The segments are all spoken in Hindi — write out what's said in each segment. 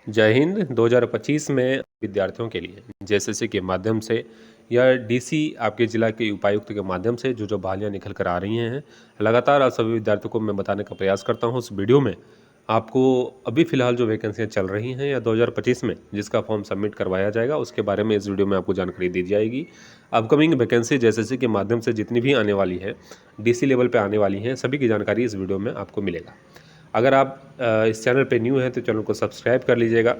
जय हिंद। 2025 में विद्यार्थियों के लिए जेएसएससी के माध्यम से या डीसी आपके ज़िला के उपायुक्त के माध्यम से जो बहालियाँ निकल कर आ रही हैं, लगातार आप सभी विद्यार्थियों को मैं बताने का प्रयास करता हूँ। उस वीडियो में आपको अभी फ़िलहाल जो वैकेंसियाँ चल रही हैं या 2025 में जिसका फॉर्म सबमिट करवाया जाएगा, उसके बारे में इस वीडियो में आपको जानकारी दी जाएगी। अपकमिंग वैकेंसी जेएसएससी के माध्यम से जितनी भी आने वाली है, डीसी लेवल पे आने वाली हैं, सभी की जानकारी इस वीडियो में आपको मिलेगा। अगर आप इस चैनल पे न्यू हैं तो चैनल को सब्सक्राइब कर लीजिएगा।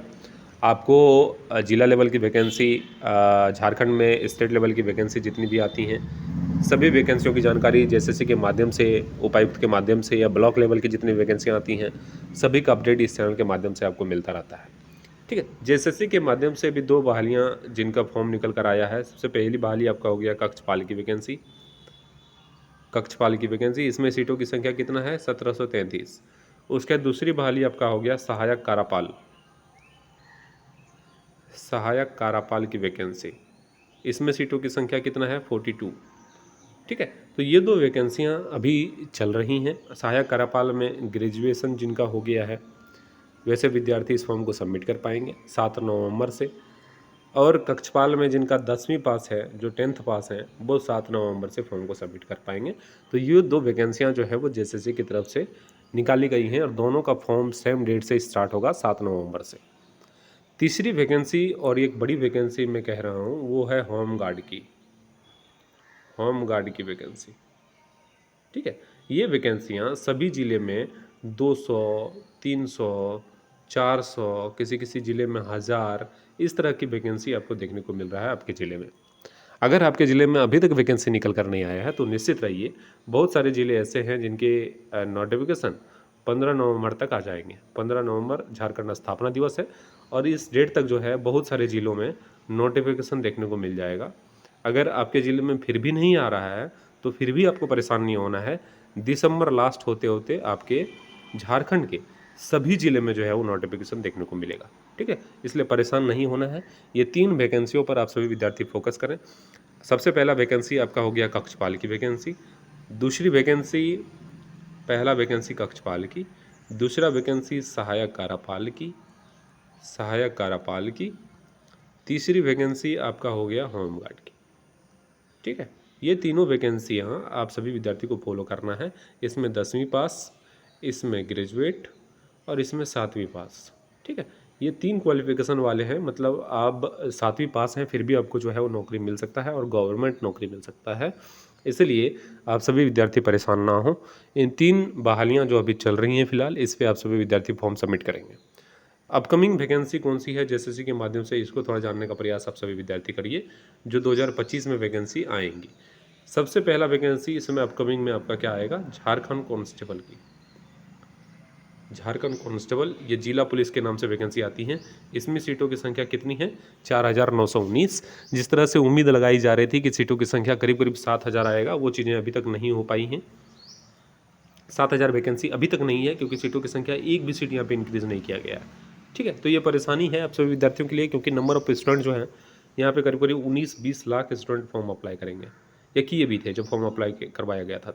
आपको जिला लेवल की वैकेंसी, झारखंड में स्टेट लेवल की वैकेंसी जितनी भी आती हैं, सभी वैकेंसियों की जानकारी जेएसएससी के माध्यम से, उपायुक्त के माध्यम से या ब्लॉक लेवल की जितनी वैकेंसियाँ आती हैं, सभी का अपडेट इस चैनल के माध्यम से आपको मिलता रहता है। ठीक है। जेएसएससी के माध्यम से भी 2 बहालियाँ जिनका फॉर्म निकल कर आया है। सबसे पहली बहाली आपका हो गया कक्षपाल की वैकेंसी। कक्षपाल की वैकेंसी, इसमें सीटों की संख्या कितना है? 1733। उसके बाद दूसरी बहाली आपका हो गया सहायक कारापाल। सहायक कारापाल की वैकेंसी, इसमें सीटों की संख्या कितना है? 42। ठीक है। तो ये 2 वैकेंसियां अभी चल रही हैं। सहायक कारापाल में ग्रेजुएशन जिनका हो गया है वैसे विद्यार्थी इस फॉर्म को सबमिट कर पाएंगे 7 नवंबर से, और कक्षपाल में जिनका 10वीं पास है, जो 10th पास हैं, वो 7 नवंबर से फॉर्म को सबमिट कर पाएंगे। तो ये 2 वैकेंसियां जो है वो जेएसएससी की तरफ से निकाली गई हैं और दोनों का फॉर्म सेम डेट से स्टार्ट होगा 7 नवंबर से। तीसरी वैकेंसी और एक बड़ी वैकेंसी मैं कह रहा हूँ वो है होम गार्ड की। होम गार्ड की वैकेंसी, ठीक है। ये वैकेंसियाँ सभी ज़िले में 200, 300, 400, किसी किसी ज़िले में 1000, इस तरह की वैकेंसी आपको देखने को मिल रहा है आपके ज़िले में। अगर आपके ज़िले में अभी तक वैकेंसी निकल कर नहीं आया है तो निश्चित रहिए, बहुत सारे ज़िले ऐसे हैं जिनके नोटिफिकेशन 15 नवंबर तक आ जाएंगे। 15 नवंबर झारखंड स्थापना दिवस है और इस डेट तक जो है बहुत सारे ज़िलों में नोटिफिकेशन देखने को मिल जाएगा। अगर आपके ज़िले में फिर भी नहीं आ रहा है तो फिर भी आपको परेशान नहीं होना है। दिसंबर लास्ट होते होते आपके झारखंड के सभी ज़िले में जो है वो नोटिफिकेशन देखने को मिलेगा। ठीक है, इसलिए परेशान नहीं होना है। ये 3 वैकेंसियों पर आप सभी विद्यार्थी फोकस करें। सबसे पहला वैकेंसी आपका हो गया कक्षपाल की वैकेंसी। दूसरी वैकेंसी, पहला वैकेंसी कक्षपाल की, दूसरा वैकेंसी सहायक कारापाल की, सहायक कारापाल की, तीसरी वैकेंसी आपका हो गया होमगार्ड की। ठीक है, ये तीनों वैकेंसियाँ आप सभी विद्यार्थी को फॉलो करना है। इसमें 10वीं पास, इसमें ग्रेजुएट और इसमें 7वीं पास। ठीक है, ये 3 क्वालिफिकेशन वाले हैं, मतलब आप 7वीं पास हैं फिर भी आपको जो है वो नौकरी मिल सकता है और गवर्नमेंट नौकरी मिल सकता है। इसलिए आप सभी विद्यार्थी परेशान ना हो। इन 3 बहालियाँ जो अभी चल रही हैं फिलहाल, इस पर आप सभी विद्यार्थी फॉर्म सबमिट करेंगे। अपकमिंग वैकेंसी कौन सी है जेएसएससी के माध्यम से, इसको थोड़ा जानने का प्रयास आप सभी विद्यार्थी करिए, जो 2025 में वैकेंसी आएंगी। सबसे पहला वैकेंसी इसमें अपकमिंग में आपका क्या आएगा? झारखंड कांस्टेबल की। झारखंड कांस्टेबल, ये जिला पुलिस के नाम से वैकेंसी आती हैं। इसमें सीटों की संख्या कितनी है? 4919। जिस तरह से उम्मीद लगाई जा रही थी कि सीटों की संख्या करीब करीब 7000 आएगा, वो चीज़ें अभी तक नहीं हो पाई हैं। 7000 वैकेंसी अभी तक नहीं है क्योंकि सीटों की संख्या एक भी सीट यहाँ पे इंक्रीज़ नहीं किया गया है। ठीक है, तो ये परेशानी है आप सभी विद्यार्थियों के लिए, क्योंकि नंबर ऑफ स्टूडेंट जो हैं यहाँ पे करीब करीब 19-20 लाख स्टूडेंट फॉर्म अप्लाई करेंगे, या किए भी थे जब फॉर्म अप्लाई करवाया गया था।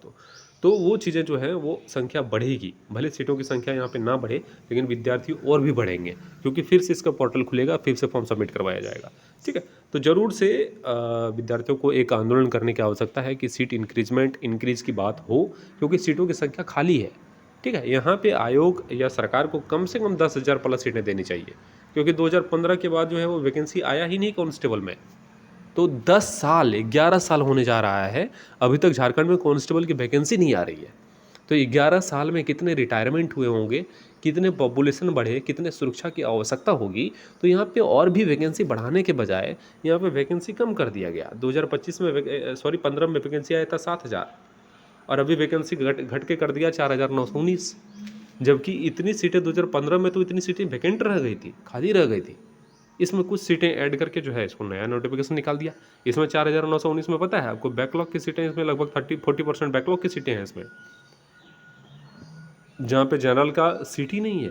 तो वो चीज़ें जो है वो संख्या बढ़ेगी। भले सीटों की संख्या यहाँ पे ना बढ़े, लेकिन विद्यार्थी और भी बढ़ेंगे क्योंकि फिर से इसका पोर्टल खुलेगा, फिर से फॉर्म सबमिट करवाया जाएगा। ठीक है, तो ज़रूर से विद्यार्थियों को एक आंदोलन करने की आवश्यकता है कि सीट इंक्रीज की बात हो, क्योंकि सीटों की संख्या खाली है। ठीक है, यहाँ पे आयोग या सरकार को कम से कम 10,000 प्लस सीटें देनी चाहिए, क्योंकि 2015 के बाद जो है वो वैकेंसी आया ही नहीं कांस्टेबल में। तो 10 साल, 11 साल होने जा रहा है, अभी तक झारखंड में कांस्टेबल की वैकेंसी नहीं आ रही है। तो 11 साल में कितने रिटायरमेंट हुए होंगे, कितने पॉपुलेशन बढ़े, कितने सुरक्षा की आवश्यकता होगी। तो यहाँ पे और भी वैकेंसी बढ़ाने के बजाय यहाँ पे वैकेंसी कम कर दिया गया। 2025 में 15 में वैकेंसी आया था 7000 और अभी वैकेंसी घट के कर दिया 4919। जबकि इतनी सीटें 2015 में तो इतनी सीटें वैकेंट रह गई थी, खाली रह गई थी। इसमें कुछ सीटें ऐड करके जो है इसको नया नोटिफिकेशन निकाल दिया। इसमें 4919 में पता है आपको बैकलॉग की सीटें, इसमें लगभग 30-40% बैकलॉग की सीटें हैं इसमें, जहाँ पे जनरल का सीट ही नहीं है,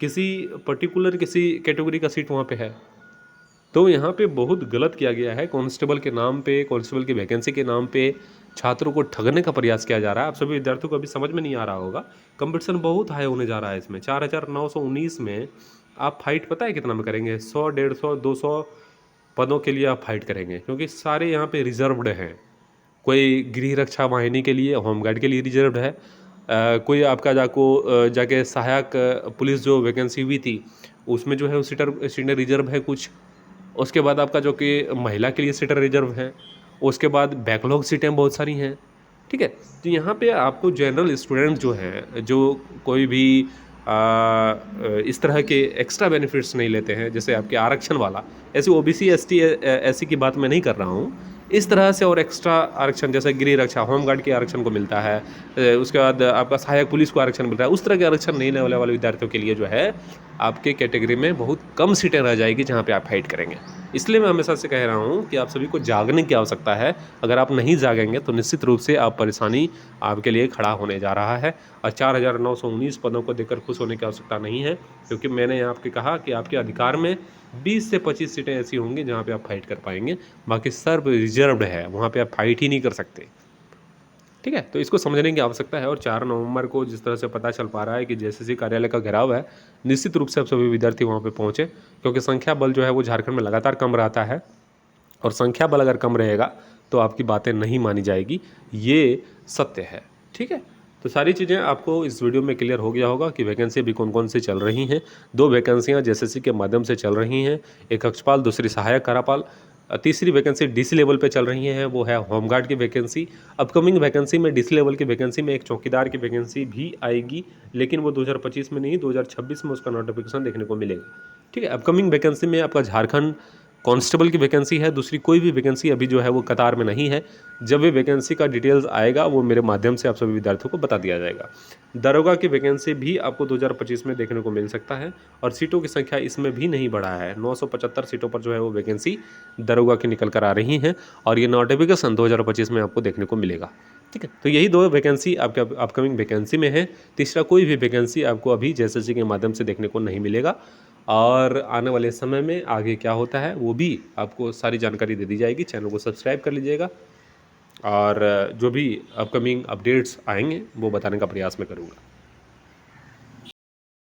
किसी पर्टिकुलर किसी कैटेगरी का सीट वहाँ पे है। तो यहाँ पे बहुत गलत किया गया है कांस्टेबल के नाम पे, कांस्टेबल की वैकेंसी के नाम पे। छात्रों को ठगने का प्रयास किया जा रहा है। आप सभी विद्यार्थियों को अभी समझ में नहीं आ रहा होगा, कंपटीशन बहुत हाई होने जा रहा है इसमें। 4919 में आप फाइट पता है कितना में करेंगे? 100, 150, 200 पदों के लिए आप फाइट करेंगे, क्योंकि सारे यहाँ पे रिजर्व्ड हैं। कोई गृह रक्षा वाहिनी के लिए, होमगार्ड के लिए रिजर्व्ड है। कोई आपका जाके सहायक पुलिस जो वैकेंसी हुई थी उसमें जो है वो सीटर रिजर्व है कुछ। उसके बाद आपका जो कि महिला के लिए सीटर रिजर्व है। उसके बाद बैकलॉग सीटें बहुत सारी हैं, ठीक है। तो यहाँ पे आपको जनरल स्टूडेंट जो हैं, जो कोई भी इस तरह के एक्स्ट्रा बेनिफिट्स नहीं लेते हैं, जैसे आपके आरक्षण वाला, ऐसे ओबीसी एसटी ऐसी की बात मैं नहीं कर रहा हूँ, इस तरह से और एक्स्ट्रा आरक्षण जैसे गृह रक्षा होमगार्ड के आरक्षण को मिलता है, उसके बाद आपका सहायक पुलिस को आरक्षण मिल रहा है, उस तरह के आरक्षण नहीं लेने वाले विद्यार्थियों के लिए जो है आपके कैटेगरी में बहुत कम सीटें रह जाएगी जहाँ पे आप फाइट करेंगे। इसलिए मैं हमेशा से कह रहा हूँ कि आप सभी को जागने की आवश्यकता है। अगर आप नहीं जागेंगे तो निश्चित रूप से आप परेशानी आपके लिए खड़ा होने जा रहा है। और 4919 पदों को देखकर खुश होने की आवश्यकता नहीं है, क्योंकि मैंने आपके कहा कि आपके अधिकार में 20 से 25 सीटें ऐसी होंगी जहाँ पे आप फाइट कर पाएंगे, बाकी सर्व रिजर्व्ड है, वहाँ पे आप फाइट ही नहीं कर सकते, ठीक है। तो इसको समझने की आवश्यकता है। और 4 नवंबर को जिस तरह से पता चल पा रहा है कि जेएसएससी कार्यालय का घेराव है, निश्चित रूप से अब सभी विद्यार्थी वहाँ पे पहुँचे, क्योंकि संख्या बल जो है वो झारखंड में लगातार कम रहता है, और संख्या बल अगर कम रहेगा तो आपकी बातें नहीं मानी जाएगी, ये सत्य है, ठीक है। तो सारी चीज़ें आपको इस वीडियो में क्लियर हो गया होगा कि वैकेंसी अभी कौन कौन सी चल रही हैं। 2 वैकेंसियाँ जेएसएससी के माध्यम से चल रही हैं, एक कक्षपाल, दूसरी सहायक कारापाल। तीसरी वैकेंसी डीसी लेवल पे चल रही है, वो है होमगार्ड की वैकेंसी। अपकमिंग वैकेंसी में डीसी लेवल की वैकेंसी में एक चौकीदार की वैकेंसी भी आएगी, लेकिन वो 2025 में नहीं, 2026 में उसका नोटिफिकेशन देखने को मिलेगा, ठीक है। अपकमिंग वैकेंसी में आपका झारखंड कांस्टेबल की वैकेंसी है, दूसरी कोई भी वैकेंसी अभी जो है वो कतार में नहीं है। जब ये वैकेंसी का डिटेल्स आएगा वो मेरे माध्यम से आप सभी विद्यार्थियों को बता दिया जाएगा। दरोगा की वैकेंसी भी आपको 2025 में देखने को मिल सकता है, और सीटों की संख्या इसमें भी नहीं बढ़ा है। 975 सीटों पर जो है वो वैकेंसी दरोगा की निकल कर आ रही हैं, और ये नोटिफिकेशन 2025 में आपको देखने को मिलेगा, ठीक है। तो यही 2 वैकेंसी आपके अपकमिंग वैकेंसी में है। तीसरा कोई भी वैकेंसी आपको अभी जेएसएससी के माध्यम से देखने को नहीं मिलेगा, और आने वाले समय में आगे क्या होता है वो भी आपको सारी जानकारी दे दी जाएगी। चैनल को सब्सक्राइब कर लीजिएगा, और जो भी अपकमिंग अपडेट्स आएंगे वो बताने का प्रयास मैं करूँगा।